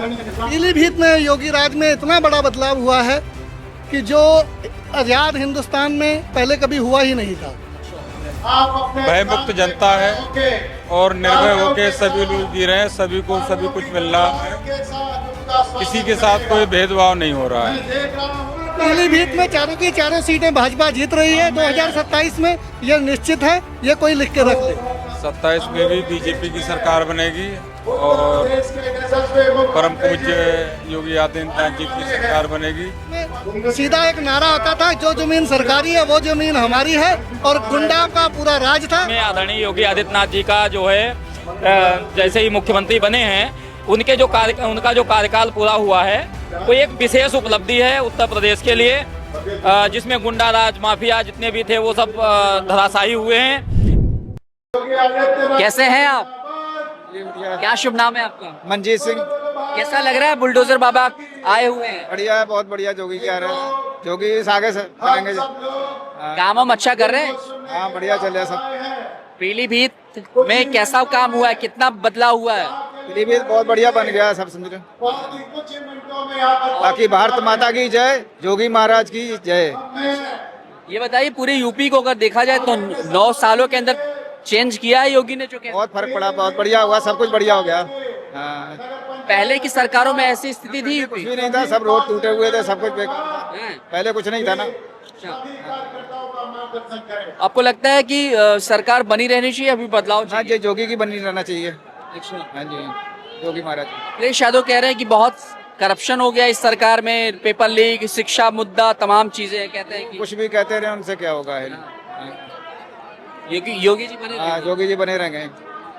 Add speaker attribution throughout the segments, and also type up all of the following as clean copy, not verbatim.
Speaker 1: पीलीभीत में योगी राज में इतना बड़ा बदलाव हुआ है कि जो आज़ाद हिंदुस्तान में पहले कभी हुआ ही नहीं था।
Speaker 2: भय मुक्त जनता है और निर्भय होकर सभी लोग जी रहे हैं, सभी को सभी कुछ मिल रहा है, किसी के साथ कोई भेदभाव नहीं हो रहा है।
Speaker 1: पीलीभीत में चारों की चारों सीटें भाजपा जीत रही है 2027 में, यह निश्चित है, ये कोई लिख के रख दे।
Speaker 2: 27 में भी बीजेपी की सरकार बनेगी और परम पूज्य योगी आदित्यनाथ जी की सरकार बनेगी।
Speaker 1: सीधा एक नारा होता था, जो जमीन सरकारी है वो जमीन हमारी है, और गुंडा का पूरा राज था।
Speaker 3: आदरणीय योगी आदित्यनाथ जी का जो है जैसे ही मुख्यमंत्री बने हैं, उनका जो कार्यकाल पूरा हुआ है वो एक विशेष उपलब्धि है उत्तर प्रदेश के लिए, जिसमें गुंडा राज माफिया जितने भी थे वो सब धराशायी हुए हैं। कैसे हैं आप? क्या शुभ नाम है आपका?
Speaker 4: मनजीत सिंह।
Speaker 3: कैसा लग रहा है बुलडोजर बाबा आए हुए हैं?
Speaker 4: बढ़िया है, बहुत बढ़िया। जोगी क्या रहे हैं, जोगी इस आगे से बनेंगे।
Speaker 3: काम हम अच्छा कर रहे हैं?
Speaker 4: हाँ, बढ़िया चल रहा है सब।
Speaker 3: पीलीभीत में कैसा काम हुआ है, कितना बदलाव हुआ है?
Speaker 4: पीलीभीत बहुत बढ़िया बन गया है, सब समझ रहे। बाकी भारत माता की जय, जोगी महाराज की जय।
Speaker 3: ये बताइए, पूरे यूपी को अगर देखा जाए तो 9 सालों के अंदर चेंज किया है योगी ने? जो
Speaker 4: बहुत फर्क पड़ा, बहुत बढ़िया हुआ, सब कुछ बढ़िया हो गया। हाँ।
Speaker 3: पहले की सरकारों में ऐसी स्थिति थी?
Speaker 4: कुछ भी नहीं था, सब रोड टूटे हुए थे, सब कुछ बेकार था। पहले कुछ नहीं था ना।
Speaker 3: आपको लगता है कि सरकार बनी रहनी चाहिए, अभी बदलाव
Speaker 4: हाँ जी, जोगी की बनी रहना चाहिए। हाँ जी, जोगी महाराज।
Speaker 3: अखिलेश यादव कह रहे हैं कि बहुत करप्शन हो गया इस सरकार में, पेपर लीक, शिक्षा मुद्दा, तमाम चीजें। कहते हैं कि
Speaker 4: कुछ भी कहते रहे, उनसे क्या होगा।
Speaker 3: योगी जी बने
Speaker 4: हाँ, जोगी जी बने रहेंगे।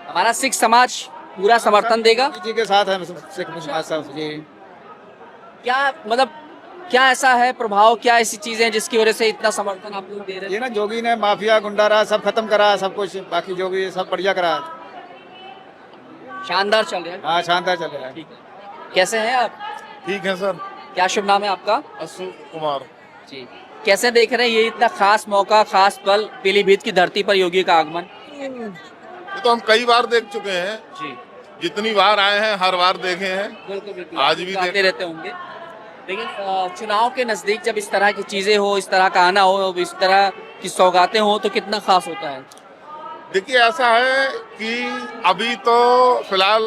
Speaker 3: हमारा सिख समाज पूरा समर्थन देगा
Speaker 4: जी के साथ है सिख समाज सब जी।
Speaker 3: क्या मतलब, क्या ऐसा है प्रभाव, क्या ऐसी चीजें जिसकी वजह से इतना समर्थन आप लोग दे रहे हैं?
Speaker 4: ये ना, जोगी ने माफिया गुंडा राज सब खत्म करा, सब कुछ। बाकी जोगी सब बढ़िया करा।
Speaker 3: शानदार चल रहा है।
Speaker 4: हाँ, शानदार चल रहा है।
Speaker 3: ठीक है। कैसे हैं आप?
Speaker 5: ठीक है सर।
Speaker 3: क्या शुभ नाम है आपका?
Speaker 5: अशोक कुमार
Speaker 3: जी। कैसे देख रहे हैं ये इतना खास मौका, खास पल, पीलीभीत की धरती पर योगी का आगमन?
Speaker 5: ये तो हम कई बार देख चुके हैं
Speaker 3: जी,
Speaker 5: जितनी बार आए हैं हर बार देखे हैं।
Speaker 3: बिल्कुल बिल्कुल।
Speaker 5: आज भी
Speaker 3: आते रहते होंगे, लेकिन चुनाव के नजदीक जब इस तरह की चीजें हो, इस तरह का आना हो, इस तरह की सौगातें हो, तो कितना खास होता है?
Speaker 5: देखिए, ऐसा है कि अभी तो फिलहाल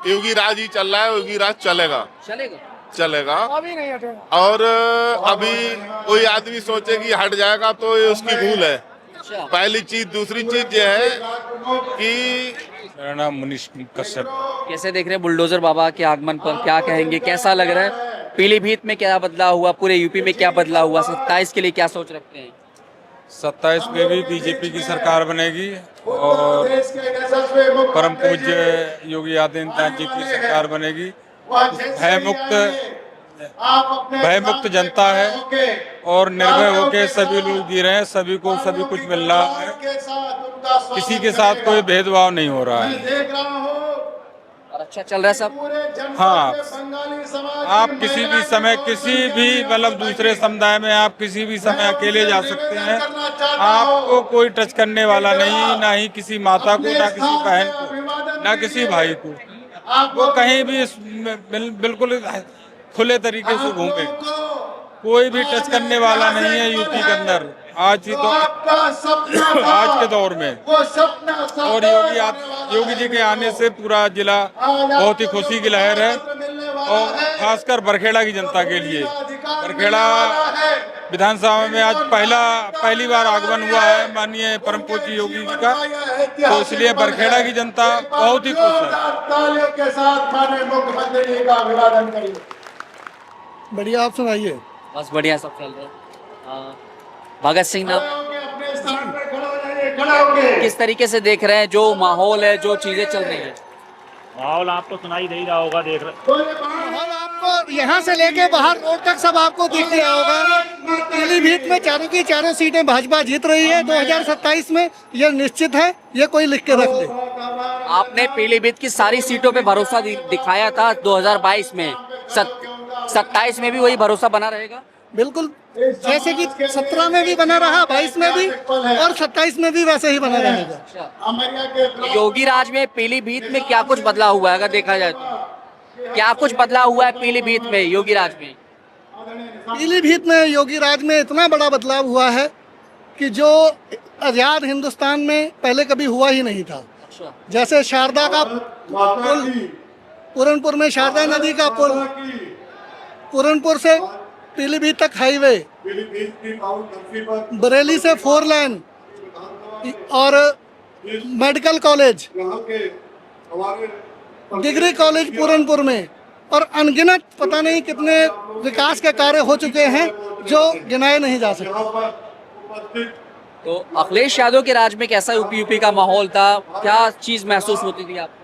Speaker 5: योगी राज ही चल रहा है, योगी राज चलेगा
Speaker 3: चलेगा।
Speaker 1: अभी नहीं हटेगा।
Speaker 5: और अभी कोई आदमी सोचे कि हट जाएगा तो ये उसकी भूल है।
Speaker 3: अच्छा।
Speaker 5: पहली चीज। दूसरी चीज ये है कि
Speaker 2: मेरा नाम मनीष कश्यप।
Speaker 3: कैसे देख रहे हैं बुलडोजर बाबा के आगमन पर, क्या कहेंगे, कैसा लग रहा है? पीलीभीत में क्या बदलाव हुआ, पूरे यूपी में क्या बदलाव हुआ, 27 के लिए क्या सोच रखते हैं?
Speaker 2: 27 में भी बीजेपी की सरकार बनेगी और परम पूज्य योगी आदित्यनाथ जी की सरकार बनेगी। भय मुक्त जनता है और निर्भय होकर सभी लोग जी रहे हैं, सभी को सभी कुछ मिल रहा है, किसी के साथ कोई भेदभाव नहीं हो रहा है
Speaker 3: और अच्छा चल रहा है सब?
Speaker 2: हाँ, आप किसी भी समय, किसी भी मतलब दूसरे समुदाय में आप किसी भी समय अकेले जा सकते हैं। आपको कोई टच करने वाला नहीं, ना ही किसी माता को, ना किसी बहन को, ना किसी भाई को। वो कहीं भी बिल्कुल खुले तरीके से घूमे, कोई भी टच करने वाला नहीं है यूपी के अंदर आज के दौर में। और योगी जी के आने से पूरा जिला बहुत ही खुशी की लहर है, और खासकर बरखेड़ा की जनता के लिए। बरखेड़ा विधानसभा में आज पहली बार आगमन हुआ है माननीय परम पूज्य योगी जी का, तो इसलिए बरखेड़ा की जनता बहुत ही खुश है।
Speaker 1: बढ़िया, आप सुनाइए।
Speaker 3: बस बढ़िया सब चल रहा है। भगत सिंह नाम किस तरीके से देख रहे हैं, जो माहौल है, जो चीजें चल रही है?
Speaker 6: माहौल आपको सुनाई दे रहा होगा, देख रहे।
Speaker 1: माहौल आपको यहाँ से लेके बाहर रोड तक सब आपको दिख रहा होगा। पीलीभीत में चारों की चारों सीटें भाजपा जीत रही है 2027 में, यह निश्चित है, ये कोई लिख के रख दे।
Speaker 3: आपने पीलीभीत की सारी सीटों पे भरोसा दिखाया था 2022 में, 27 में भी वही भरोसा बना रहेगा?
Speaker 1: बिल्कुल, जैसे कि 17 में भी बना रहा, 22 में भी, और 27 में भी वैसे ही बना रहेगा।
Speaker 3: योगी राज में पीलीभीत में क्या कुछ बदलाव हुआ है अगर देखा जाए तो?
Speaker 7: क्या कुछ बदलाव हुआ है पीलीभीत में योगी राज में?
Speaker 1: पीलीभीत में योगी राज में इतना बड़ा बदलाव हुआ है कि जो आज़ाद हिंदुस्तान में पहले कभी हुआ ही नहीं था।
Speaker 7: अच्छा।
Speaker 1: जैसे शारदा का पुल, पूरनपुर में शारदा नदी का पुल, पूरनपुर से पीलीभीत तक हाईवे, बरेली से 4 लाइन और medical college, degree college Puranpur में, और अनगिनत पता नहीं कितने विकास के कार्य हो चुके हैं जो गिनाए नहीं जा सकते।
Speaker 7: तो अखिलेश यादव के राज में कैसा यूपी का माहौल था, क्या चीज महसूस होती थी आपको?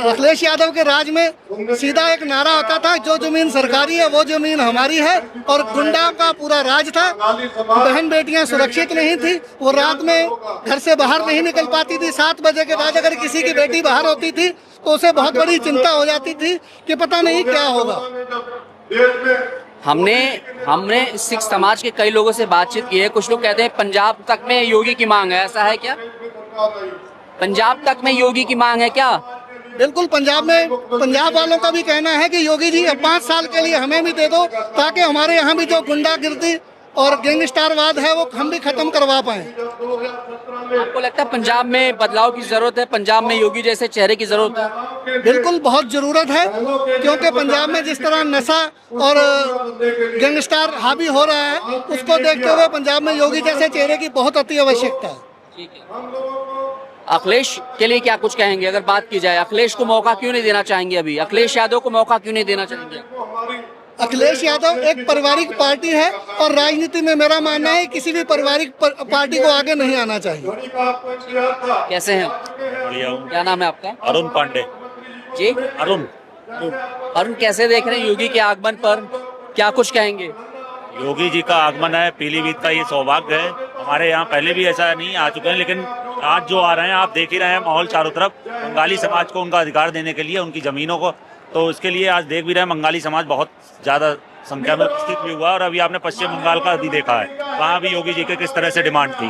Speaker 1: अखिलेश यादव के राज में सीधा एक नारा होता था, जो जमीन सरकारी है वो जमीन हमारी है, और गुंडा का पूरा राज था। बहन बेटियां सुरक्षित नहीं थी, वो रात में घर से बाहर नहीं निकल पाती थी। 7 बजे के बाद अगर किसी की बेटी बाहर होती थी तो उसे बहुत बड़ी चिंता हो जाती थी कि पता नहीं क्या होगा।
Speaker 7: हमने सिख समाज के कई लोगों से बातचीत की है। कुछ लोग कहते हैं पंजाब तक में योगी की मांग है, ऐसा है क्या? पंजाब तक में योगी की मांग है क्या?
Speaker 1: बिल्कुल, पंजाब वालों का भी कहना है कि योगी जी अब 5 साल के लिए हमें भी दे दो, ताकि हमारे यहाँ भी जो गुंडागिर्दी और गैंगस्टरवाद है वो हम भी खत्म करवा पाएं।
Speaker 7: आपको लगता है पंजाब में बदलाव की जरूरत है, पंजाब में योगी जैसे चेहरे की जरूरत है?
Speaker 1: बिल्कुल बहुत जरूरत है, क्योंकि पंजाब में जिस तरह नशा और गैंगस्टर हावी हो रहा है, उसको देखते हुए पंजाब में योगी जैसे चेहरे की बहुत अति आवश्यकता है।
Speaker 7: ठीक है। अखिलेश के लिए क्या कुछ कहेंगे? अगर बात की जाए, अखिलेश को मौका क्यों नहीं देना चाहेंगे? अभी अखिलेश यादव को मौका क्यों नहीं देना चाहेंगे?
Speaker 1: अखिलेश यादव एक पारिवारिक पार्टी है, और राजनीति में मेरा मानना है किसी भी पारिवारिक पार्टी को आगे नहीं आना चाहिए।
Speaker 7: कैसे हैं?
Speaker 6: बढ़िया हूँ।
Speaker 7: क्या नाम है आपका?
Speaker 6: अरुण पांडे।
Speaker 7: जी
Speaker 6: अरुण
Speaker 7: कैसे देख रहे हैं योगी के आगमन पर, क्या कुछ कहेंगे?
Speaker 6: योगी जी का आगमन है, पीलीभीत का ये सौभाग्य है। हमारे यहाँ पहले भी ऐसा नहीं आ चुके हैं, लेकिन आज जो आ रहे हैं आप देख ही रहे हैं माहौल चारों तरफ। बंगाली समाज को उनका अधिकार देने के लिए, उनकी जमीनों को, तो इसके लिए आज देख भी रहे हैं बंगाली समाज बहुत ज्यादा संख्या में उपस्थित भी हुआ। और अभी आपने पश्चिम बंगाल का भी देखा है, वहाँ भी योगी जी की किस तरह से डिमांड थी।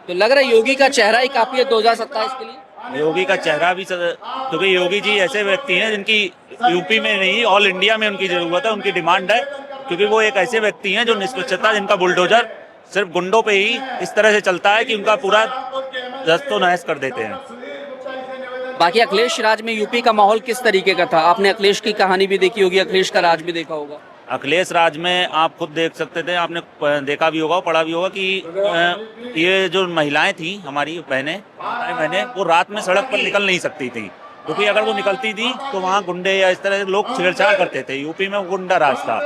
Speaker 7: तो लग रहा है योगी का चेहरा ही काफी है 2027 के लिए।
Speaker 6: योगी का चेहरा भी, क्योंकि योगी जी ऐसे व्यक्ति हैं जिनकी यूपी में नहीं ऑल इंडिया में उनकी जरूरत है, उनकी डिमांड है, क्योंकि वो एक ऐसे व्यक्ति हैं जो निष्पक्षता, जिनका बुलडोजर सिर्फ गुंडों पे ही इस तरह से चलता है कि उनका पूरा दस्तो नहस कर देते हैं।
Speaker 7: बाकी अखिलेश राज में यूपी का माहौल किस तरीके का था? आपने अखिलेश की कहानी भी देखी होगी, अखिलेश का राज भी देखा होगा।
Speaker 6: अखिलेश राज में आप खुद देख सकते थे, आपने देखा भी होगा, पढ़ा भी होगा कि ये जो महिलाएं थी, हमारी बहनें, वो रात में सड़क पर निकल नहीं सकती थी, क्योंकि अगर वो निकलती थी तो वहाँ गुंडे या इस तरह के लोग छेड़छाड़ करते थे। यूपी में गुंडा राज था।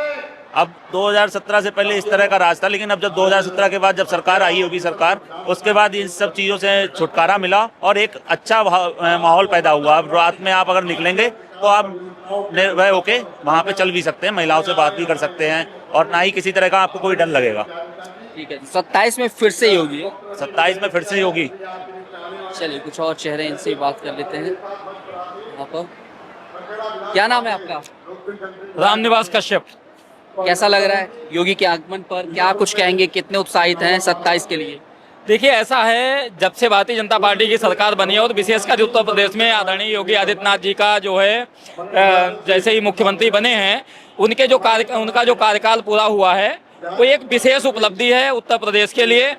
Speaker 6: अब 2017 से पहले इस तरह का राज था, लेकिन अब जब 2017 के बाद जब सरकार आई होगी सरकार, उसके बाद इन सब चीज़ों से छुटकारा मिला और एक अच्छा माहौल पैदा हुआ। अब रात में आप अगर निकलेंगे तो आप वह होके वहाँ पे चल भी सकते हैं, महिलाओं से बात भी कर सकते हैं, और ना ही किसी तरह का आपको कोई डर लगेगा।
Speaker 7: ठीक है, 27 में फिर से योगी।
Speaker 6: 27 में फिर से योगी।
Speaker 7: चलिए कुछ और चेहरे इनसे बात कर लेते हैं। आप क्या नाम है आपका?
Speaker 3: रामनिवास कश्यप।
Speaker 7: कैसा लग रहा है योगी के आगमन पर, क्या कुछ कहेंगे? कितने उत्साहित हैं 27 के लिए?
Speaker 3: देखिए, ऐसा है, जब से भारतीय जनता पार्टी की सरकार बनी है और विशेषकर उत्तर प्रदेश में आदरणीय योगी आदित्यनाथ जी का जो है जैसे ही मुख्यमंत्री बने हैं, उनका जो कार्यकाल पूरा हुआ है वो एक विशेष उपलब्धि है उत्तर प्रदेश के लिए,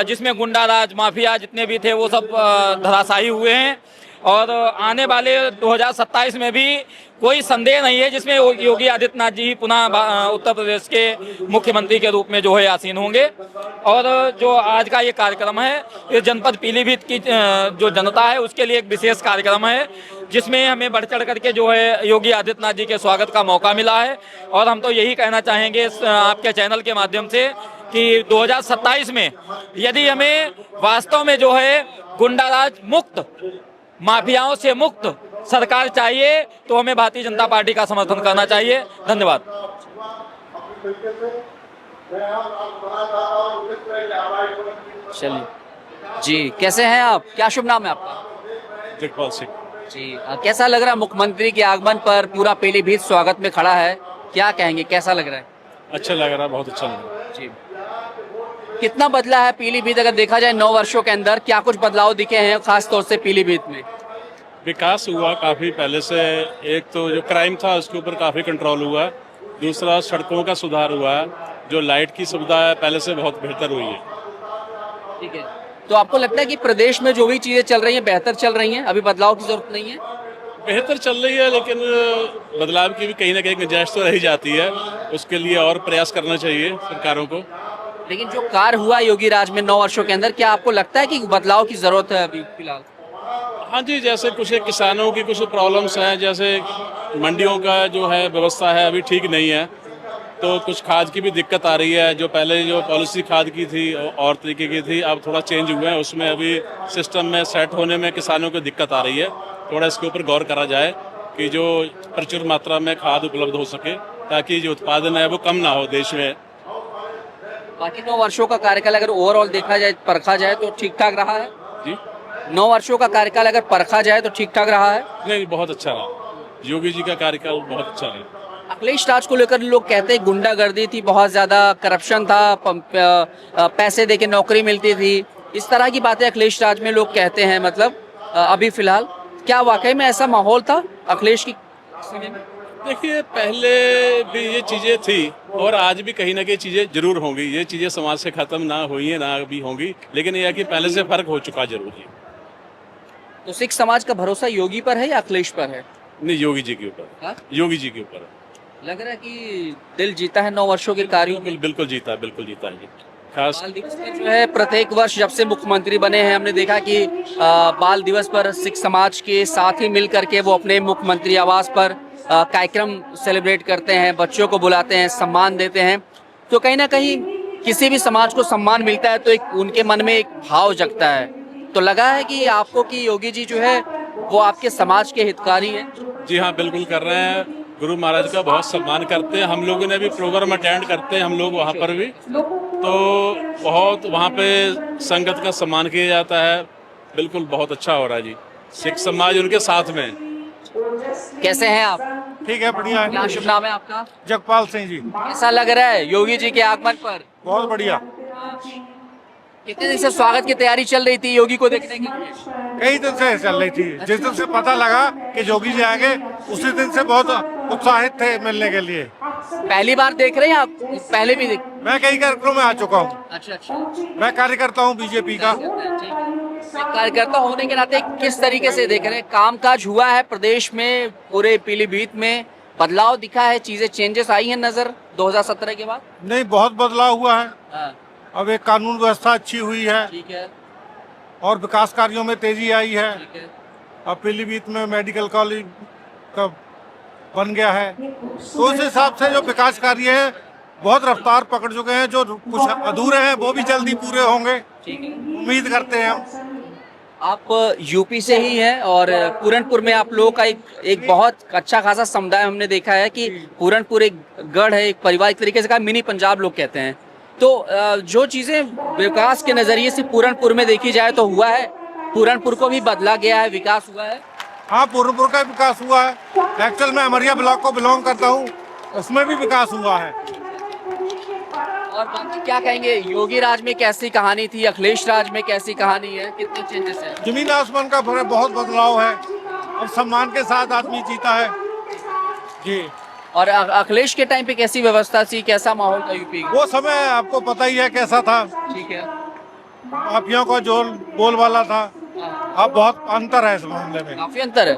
Speaker 3: जिसमें गुंडा राज, माफिया जितने भी थे वो सब धराशायी हुए हैं। और आने वाले 2027 में भी कोई संदेह नहीं है जिसमें योगी आदित्यनाथ जी पुनः उत्तर प्रदेश के मुख्यमंत्री के रूप में जो है आसीन होंगे। और जो आज का ये कार्यक्रम है, ये जनपद पीलीभीत की जो जनता है उसके लिए एक विशेष कार्यक्रम है, जिसमें हमें बढ़ चढ़ करके जो है योगी आदित्यनाथ जी के स्वागत का मौका मिला है। और हम तो यही कहना चाहेंगे आपके चैनल के माध्यम से कि 2027 में यदि हमें वास्तव में जो है गुंडाराज मुक्त, माफियाओं से मुक्त सरकार चाहिए, तो हमें भारतीय जनता पार्टी का समर्थन करना चाहिए। धन्यवाद।
Speaker 7: चलिए जी, कैसे हैं आप? क्या शुभ नाम है आपका?
Speaker 8: जगपाल सिंह
Speaker 7: जी। कैसा लग रहा है मुख्यमंत्री के आगमन पर? पूरा पीलीभीत स्वागत में खड़ा है, क्या कहेंगे, कैसा लग रहा है?
Speaker 8: अच्छा लग रहा है, बहुत अच्छा लग रहा है
Speaker 7: जी। कितना बदला है पीलीभीत अगर देखा जाए 9 वर्षों के अंदर? क्या कुछ बदलाव दिखे हैं खास तौर से पीलीभीत में?
Speaker 8: विकास हुआ काफ़ी पहले से। एक तो जो क्राइम था उसके ऊपर काफ़ी कंट्रोल हुआ, दूसरा सड़कों का सुधार हुआ, जो लाइट की सुविधा है पहले से बहुत बेहतर हुई है।
Speaker 7: ठीक है, तो आपको लगता है कि प्रदेश में जो भी चीजें चल रही हैं बेहतर चल रही हैं, अभी बदलाव की जरूरत नहीं है?
Speaker 8: बेहतर चल रही है, लेकिन बदलाव की भी कहीं ना कहीं गुंजाइश तो रही जाती है, उसके लिए और प्रयास करना चाहिए सरकारों को।
Speaker 7: लेकिन जो कार्य हुआ योगी राज में 9 वर्षों के अंदर, क्या आपको लगता है कि बदलाव की जरूरत है अभी फिलहाल?
Speaker 8: हाँ जी, जैसे कुछ एक किसानों की कुछ प्रॉब्लम्स हैं, जैसे मंडियों का जो है व्यवस्था है अभी ठीक नहीं है, तो कुछ खाद की भी दिक्कत आ रही है। जो पहले जो पॉलिसी खाद की थी और तरीके की थी, अब थोड़ा चेंज हुआ है, उसमें अभी सिस्टम में सेट होने में किसानों को दिक्कत आ रही है। थोड़ा इसके ऊपर गौर करा जाए कि जो प्रचुर मात्रा में खाद उपलब्ध हो सके, ताकि जो उत्पादन है वो कम ना हो देश में।
Speaker 7: बाकी 9 वर्षों का कार्यकाल अगर ओवरऑल देखा जाए, परखा जाए तो ठीक ठाक रहा है?
Speaker 8: जी
Speaker 7: 9 वर्षों का कार्यकाल अगर परखा जाए तो ठीक ठाक रहा है?
Speaker 8: नहीं, बहुत अच्छा रहा। योगी जी का कार्यकाल बहुत अच्छा रहा।
Speaker 7: अखिलेश राज को लेकर लोग कहते हैं गुंडागर्दी थी, बहुत ज्यादा करप्शन था, पैसे देके नौकरी मिलती थी, इस तरह की बातें अखिलेश राज में लोग कहते हैं। मतलब अभी फिलहाल क्या वाकई में ऐसा माहौल था अखिलेश की समय में?
Speaker 8: देखिए, पहले भी ये चीज़ें थी और आज भी कहीं ना कहीं चीज़ें जरूर होंगी। ये चीज़ें समाज से ख़त्म ना हुई हैं, ना भी होंगी, लेकिन यह है कि पहले से फ़र्क हो चुका जरूर है।
Speaker 7: तो सिख समाज का भरोसा योगी पर है या अखिलेश पर है?
Speaker 8: नहीं, योगी जी के ऊपर।
Speaker 7: हाँ?
Speaker 8: योगी जी के ऊपर
Speaker 7: लग रहा है कि दिल जीता है 9 वर्षों के कार्यों में।
Speaker 8: बिल्कुल जीता है, बिल्कुल जीता है। खास
Speaker 7: बाल दिवस पर जो है प्रत्येक वर्ष जब से मुख्यमंत्री बने हैं, हमने देखा कि बाल दिवस पर सिख समाज के साथ ही मिल करके वो अपने मुख्यमंत्री आवास पर कार्यक्रम सेलिब्रेट करते हैं, बच्चों को बुलाते हैं, सम्मान देते हैं। तो कहीं ना कहीं किसी भी समाज को सम्मान मिलता है तो एक उनके मन में एक भाव जगता है। तो लगा है कि आपको कि योगी जी जो है वो आपके समाज के हितकारी हैं?
Speaker 8: जी हाँ, बिल्कुल कर रहे हैं। गुरु महाराज का बहुत सम्मान करते हैं। हम लोगों ने भी प्रोग्राम अटेंड करते हैं, हम लोग वहाँ पर भी, तो बहुत वहाँ पे संगत का सम्मान किया जाता है। बिल्कुल बहुत अच्छा हो रहा है जी। सिख समाज उनके साथ में है।
Speaker 7: कैसे हैं आप?
Speaker 9: ठीक है, बढ़िया
Speaker 7: क्या
Speaker 9: है।
Speaker 7: शुभ नाम है आपका?
Speaker 9: जगपाल सिंह जी।
Speaker 7: कैसा लग रहा है योगी जी के आगमन पर?
Speaker 9: बहुत बढ़िया।
Speaker 7: कितने दिन से स्वागत की तैयारी चल रही थी योगी को देखने के लिए?
Speaker 9: कई दिन से चल रही थी। जिस दिन से पता लगा कि योगी जी आएंगे उसी दिन से बहुत उत्साहित थे मिलने के लिए।
Speaker 7: पहली बार देख रहे हैं आप? पहले भी देख?
Speaker 9: मैं कई कार्यक्रमों में आ चुका हूँ।
Speaker 7: अच्छा।
Speaker 9: मैं कार्यकर्ता हूँ बीजेपी का।
Speaker 7: एक कार्यकर्ता होने के नाते किस तरीके से देख रहे हैं? कामकाज हुआ है प्रदेश में, पूरे पीलीभीत में बदलाव दिखा है, चीजें चेंजेस आई हैं नजर 2017 के बाद?
Speaker 9: नहीं, बहुत बदलाव हुआ है।
Speaker 7: हाँ,
Speaker 9: अब एक कानून व्यवस्था अच्छी हुई है
Speaker 7: ठीक है,
Speaker 9: और विकास कार्यों में तेजी आई है।
Speaker 7: ठीक है।
Speaker 9: अब पीलीभीत में मेडिकल कॉलेज का बन गया है, तो उस हिसाब से जो विकास कार्य है बहुत रफ्तार पकड़ चुके हैं। जो कुछ अधूरे हैं वो भी जल्दी पूरे होंगे,
Speaker 7: ठीक है।
Speaker 9: उम्मीद करते हैं हम।
Speaker 7: आप यूपी से ही हैं और पूरनपुर में आप लोगों का एक बहुत अच्छा खासा समुदाय हमने देखा है कि पूरनपुर एक गढ़ है, एक परिवार, एक तरीके से कहा मिनी पंजाब लोग कहते हैं। तो जो चीजें विकास के नजरिए से पूरनपुर में देखी जाए तो हुआ है, पूरनपुर को भी बदला गया है, विकास हुआ है।
Speaker 9: हाँ, पूरनपुर का विकास हुआ है। एक्चुअल में अमरिया ब्लॉक को बिलोंग करता हूँ, उसमें भी विकास हुआ है।
Speaker 7: और बाकी क्या कहेंगे, योगी राज में कैसी कहानी थी, अखिलेश राज में कैसी कहानी है, कितने चेंजेस हैं?
Speaker 9: जमीन आसमान का फर्क, बहुत बदलाव है। और सम्मान के साथ आदमी जीता है जी।
Speaker 7: और अखिलेश के टाइम पे कैसी व्यवस्था थी, कैसा माहौल था यूपी का?
Speaker 9: वो समय आपको पता ही है कैसा था।
Speaker 7: ठीक है।
Speaker 9: माफियाओं का जो बोलबाला था, अब बहुत अंतर है इस मामले में।
Speaker 7: काफी अंतर है।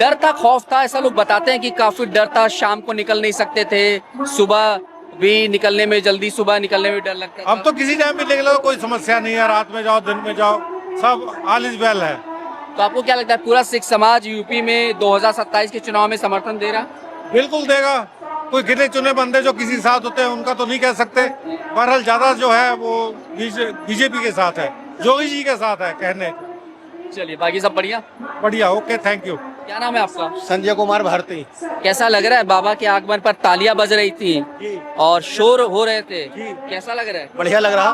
Speaker 7: डर था, खौफ था, ऐसा लोग बताते हैं कि काफी डर था, शाम को निकल नहीं सकते थे, सुबह भी निकलने में, जल्दी सुबह निकलने में डर लगता था।
Speaker 9: अब तो किसी टाइम भी निकलो कोई समस्या नहीं है, रात में जाओ दिन में जाओ, सब ऑल इज वेल है।
Speaker 7: तो आपको क्या लगता है पूरा सिख समाज यूपी में 2027 के चुनाव में समर्थन दे रहा?
Speaker 9: बिल्कुल देगा। कोई गिने चुने बंदे जो किसी साथ होते हैं उनका तो नहीं कह सकते, बहरहाल ज्यादा जो है वो बीजेपी के साथ है, योगी जी के साथ है कहने।
Speaker 7: चलिए, बाकी सब बढ़िया?
Speaker 9: बढ़िया, ओके, थैंक यू।
Speaker 7: क्या नाम है आपका?
Speaker 4: संजय कुमार भारती।
Speaker 7: कैसा लग रहा है? बाबा के आगमन पर तालियां बज रही थी और शोर हो रहे थे, कैसा लग रहा है?
Speaker 4: बढ़िया लग रहा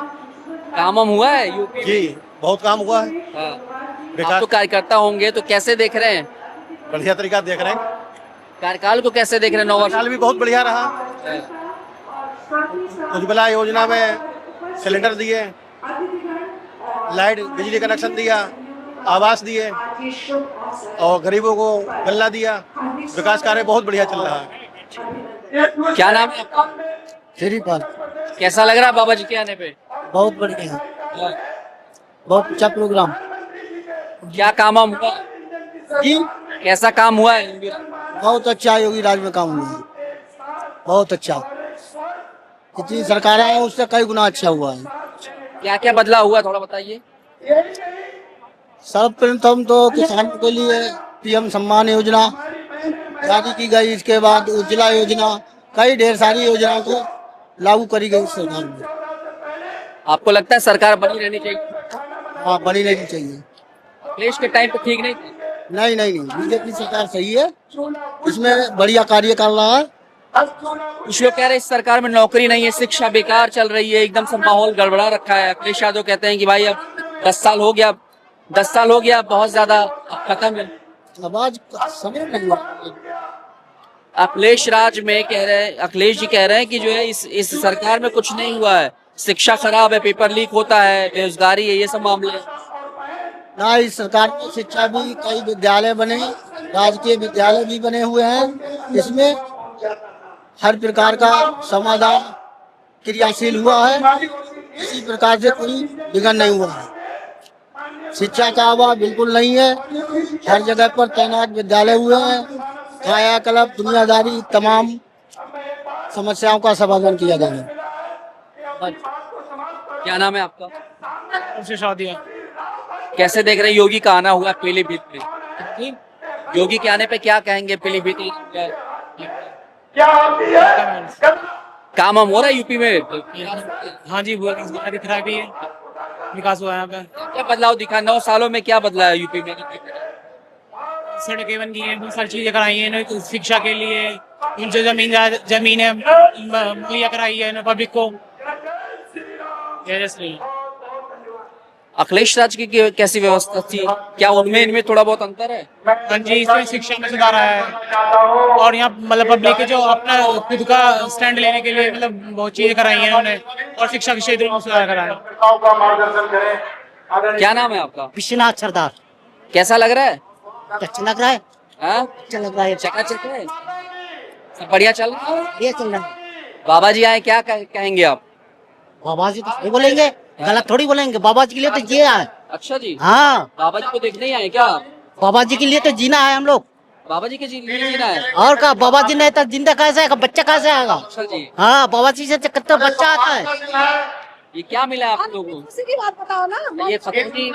Speaker 7: काम वाम हुआ है यूपी में?
Speaker 4: जी, बहुत काम हुआ है।
Speaker 7: हाँ। आप तो कार्यकर्ता होंगे तो कैसे देख रहे हैं
Speaker 4: बढ़िया तरीका देख रहे हैं।
Speaker 7: कार्यकाल को? कैसे देख रहे हैं 9 वर्ष?
Speaker 4: साल भी बहुत बढ़िया रहा। उज्ज्वला योजना में सिलेंडर दिए, लाइट बिजली कनेक्शन दिया, आवास दिए और गरीबों को गल्ला दिया। विकास कार्य बहुत बढ़िया चल रहा है।
Speaker 7: क्या नाम है आपका?
Speaker 1: श्रीपाल।
Speaker 7: कैसा लग रहा है बाबा जी के आने पे?
Speaker 1: बहुत बढ़िया, बहुत अच्छा प्रोग्राम।
Speaker 7: क्या काम वाम हुआ?
Speaker 1: जी,
Speaker 7: कैसा काम हुआ है?
Speaker 1: बहुत अच्छा योगी राज में काम हुआ है, बहुत अच्छा। जितनी सरकारें हैं उससे कई गुना अच्छा हुआ है।
Speaker 7: क्या क्या बदलाव हुआ थोड़ा बताइए।
Speaker 1: सर्वप्रथम तो किसानों के लिए पीएम सम्मान योजना जारी की गई, इसके बाद उज्ज्वला योजना, कई ढेर सारी योजनाओं को लागू करी गई सरकार में।
Speaker 7: आपको लगता है सरकार बनी रहनी चाहिए?
Speaker 1: हाँ, बनी रहनी चाहिए।
Speaker 7: अखिलेश के टाइम पे ठीक नहीं थी?
Speaker 1: नहीं नहीं नहीं, बीजेपी सरकार सही है, इसमें बढ़िया कार्य कर रहा है।
Speaker 7: कुछ लोग कह रहे हैं इस सरकार में नौकरी नहीं है, शिक्षा बेकार चल रही है, एकदम से माहौल गड़बड़ा रखा है। अखिलेश यादव कहते हैं कि भाई अब 10 साल हो गया, 10 साल हो गया, बहुत ज्यादा अब खत्म है।
Speaker 1: आवाज समय नहीं हुआ।
Speaker 7: अखिलेश राज में कह रहे हैं, अखिलेश जी कह रहे हैं कि जो है इस सरकार में कुछ नहीं हुआ है, शिक्षा खराब है, पेपर लीक होता है, बेरोजगारी है, ये सब मामले हैं।
Speaker 1: ना, इस सरकार में शिक्षा भी, कई विद्यालय बने, राजकीय विद्यालय भी बने हुए हैं, इसमें हर प्रकार का समाधान क्रियाशील हुआ है, किसी प्रकार से कोई विघ्न नहीं हुआ है। शिक्षा का अभाव बिल्कुल नहीं है, हर जगह पर तैनात विद्यालय हुए हैं, कायाकल्प, दुनियादारी, तमाम समस्याओं का समाधान किया गया है।
Speaker 7: क्या नाम है आपका?
Speaker 8: शादियाँ
Speaker 7: कैसे देख रहे हैं योगी का आना हुआ पीलीभीत में? योगी के आने पे क्या कहेंगे? पीलीभीत काम हम हो रहा है यूपी में?
Speaker 8: हाँ जी, दिख रहा भी है, विकास हुआ है यहाँ पे।
Speaker 7: क्या बदलाव दिखा? 9 सालों में क्या बदला है यूपी में?
Speaker 8: सड़कें बन गई हैं, बहुत सारी चीजें कराई हैं शिक्षा के लिए, जो जमीन है मुहैया कराई है पब्लिक को।
Speaker 7: अखिलेश राज की कैसी व्यवस्था थी? क्या उनमें इनमें थोड़ा बहुत अंतर है?
Speaker 8: हाँ जी, इसमें शिक्षा में सुधार आया है और यहाँ मतलब पब्लिक के जो अपना खुद का स्टैंड लेने के लिए मतलब बहुत चीजें कराई हैं उन्होंने, और शिक्षा के क्षेत्र में सुधार कराया है।
Speaker 7: क्या नाम है आपका?
Speaker 1: विश्वनाथ सरदार।
Speaker 7: कैसा लग रहा है?
Speaker 1: अच्छा लग रहा है,
Speaker 7: हाँ?
Speaker 1: अच्छा लग रहा है,
Speaker 7: चकाचक है, सब बढ़िया चल रहा है?
Speaker 1: ये चल रहा है।
Speaker 7: बाबा जी आए, क्या कहेंगे आप?
Speaker 1: बाबा जी तो सही बोलेंगे, गलत थोड़ी बोलेंगे। बाबा जी के लिए तो ये है।
Speaker 7: अच्छा जी,
Speaker 1: हाँ,
Speaker 7: बाबा जी को देखने ही आए क्या?
Speaker 1: बाबा जी के लिए तो जीना है हम लोग।
Speaker 7: बाबा जी के लिए जीना है?
Speaker 1: और क्या, बाबा जी नहीं तो जिंदा कैसे आएगा, बच्चा कैसे आएगा?
Speaker 7: अच्छा जी,
Speaker 1: हाँ, बाबा जी से कितना बच्चा आता है।
Speaker 7: ये क्या मिला आप लोगों को?
Speaker 10: उसी की बात बताओ ना।
Speaker 7: ये खतों की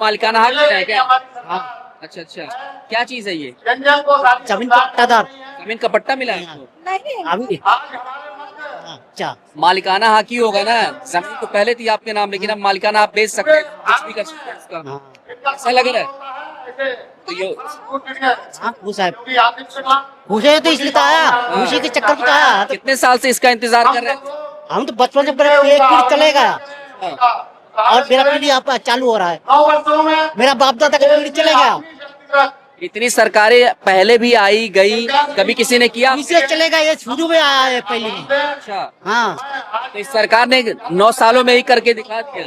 Speaker 7: मालिकाना हक मिला है क्या? हाँ। अच्छा अच्छा, क्या चीज है ये?
Speaker 1: जमीन का पट्टादार।
Speaker 7: जमीन का पट्टा मिला है आपको?
Speaker 10: नहीं,
Speaker 1: अभी अच्छा,
Speaker 7: मालिकाना हक ही होगा ना, जमीन तो पहले थी आपके नाम, लेकिन अब मालिकाना आप बेच सकते हैं, कुछ भी कर सकते हैं उसका। ऐसा लग रहा है तो ये
Speaker 1: पूछे तो इसलिए तो आया, खुशी के चक्कर में तो आया।
Speaker 7: कितने साल से इसका इंतजार कर रहे हैं?
Speaker 1: हम तो बचपन से एक पीढ़ी चलेगा और मेरा पीढ़ी आप चालू हो रहा है, मेरा बाप दादा का पीढ़ी चलेगा।
Speaker 7: इतनी सरकारें पहले भी आई गई, कभी किसी ने किया?
Speaker 1: इसे चलेगा, ये शुरू में आया है पहले।
Speaker 7: अच्छा,
Speaker 1: हाँ,
Speaker 7: तो इस सरकार ने 9 सालों में ही करके दिखा दिया।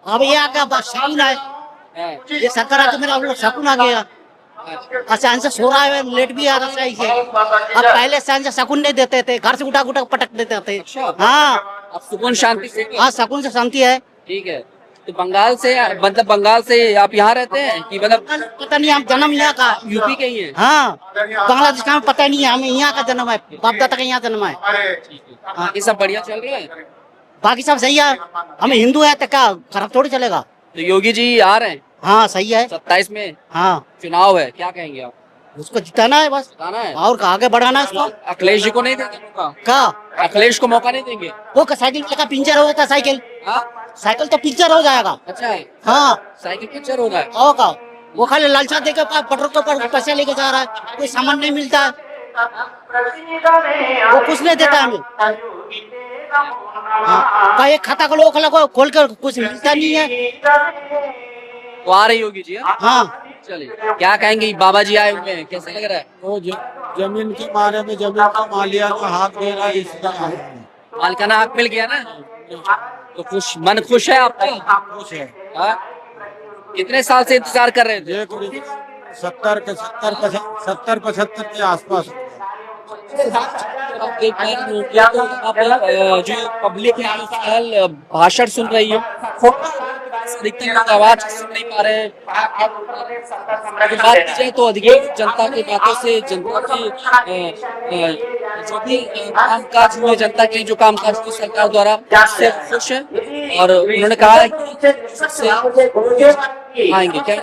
Speaker 1: अब ये आ गया शकुन है, ये सरकार आके मेरा शकुन आ गया। आसान से सो रहा है, लेट भी आ रहा है इसे। अब पहले से शकुन नहीं देते थे, घर से उठा उठा पटक देते थे। हाँ,
Speaker 7: अब सुकून शांति से?
Speaker 1: हाँ, शकुन से शांति है।
Speaker 7: ठीक है, तो बंगाल से, मतलब बंगाल से आप यहाँ रहते हैं कि मतलब?
Speaker 1: पता नहीं, हम जन्म यहाँ का
Speaker 7: यूपी के ही है?
Speaker 1: हाँ, बांग्लादेश का हमें पता नहीं है, हमें यहाँ का जन्म है, बाप दादा का यहाँ जन्म है।
Speaker 7: हाँ, ये सब बढ़िया चल रहा है?
Speaker 1: बाकी सब सही है, हमें हिंदू है तो क्या खराब थोड़ी चलेगा।
Speaker 7: तो योगी जी आ रहे हैं?
Speaker 1: हाँ, सही है।
Speaker 7: 27 में
Speaker 1: हाँ,
Speaker 7: चुनाव है, क्या कहेंगे आप?
Speaker 1: उसको जिताना है बस,
Speaker 7: बताना है
Speaker 1: और आगे बढ़ाना है उसको।
Speaker 7: अखिलेश जी को नहीं देंगे मौका?
Speaker 1: क्या
Speaker 7: अखिलेश को मौका नहीं देंगे?
Speaker 1: वो साइकिल का पिंचर हो जाता, साइकिल साइकिल तो पिंचर हो जाएगा।
Speaker 7: अच्छा है,
Speaker 1: हाँ,
Speaker 7: साइकिल पंचर हो रहा है?
Speaker 1: और का वो खाली लालचा देकर पेट्रोल के ऊपर पैसे लेके जा रहा है, कोई सामान नहीं मिलता है, वो कुछ नहीं देता हमें। हाँ, एक खाता को लोग खोल कर कुछ मिलता नहीं है।
Speaker 7: वो आ रही होगी जी?
Speaker 1: हाँ,
Speaker 7: चलिए, क्या कहेंगे? बाबा जी आए हुए हैं, कैसा लग रहा है?
Speaker 11: वो जमीन के बारे में, जमीन का मालिया का हक दे रहा है, इसका
Speaker 7: मालिकाना हक मिल गया ना, तो खुश, मन खुश है आपका?
Speaker 11: खुश है।
Speaker 7: कितने साल से इंतजार कर रहे थे?
Speaker 11: ये करीब 70-75 के आसपास।
Speaker 7: आप देख पा रहे हो कि यहाँ पर जो पब्लिक है वो फिलहाल भाषण सुन रही है, अधिकतर लोग आवाज सुन नहीं पा रहे हैं। अगर बात की जाए तो अधिकतर जनता की बातों से, जनता की जो भी कामकाज हुए, जनता के जो कामकाज हुए सरकार द्वारा, उससे खुश है। और उन्होंने कहा है कि सबसे आएंगे क्या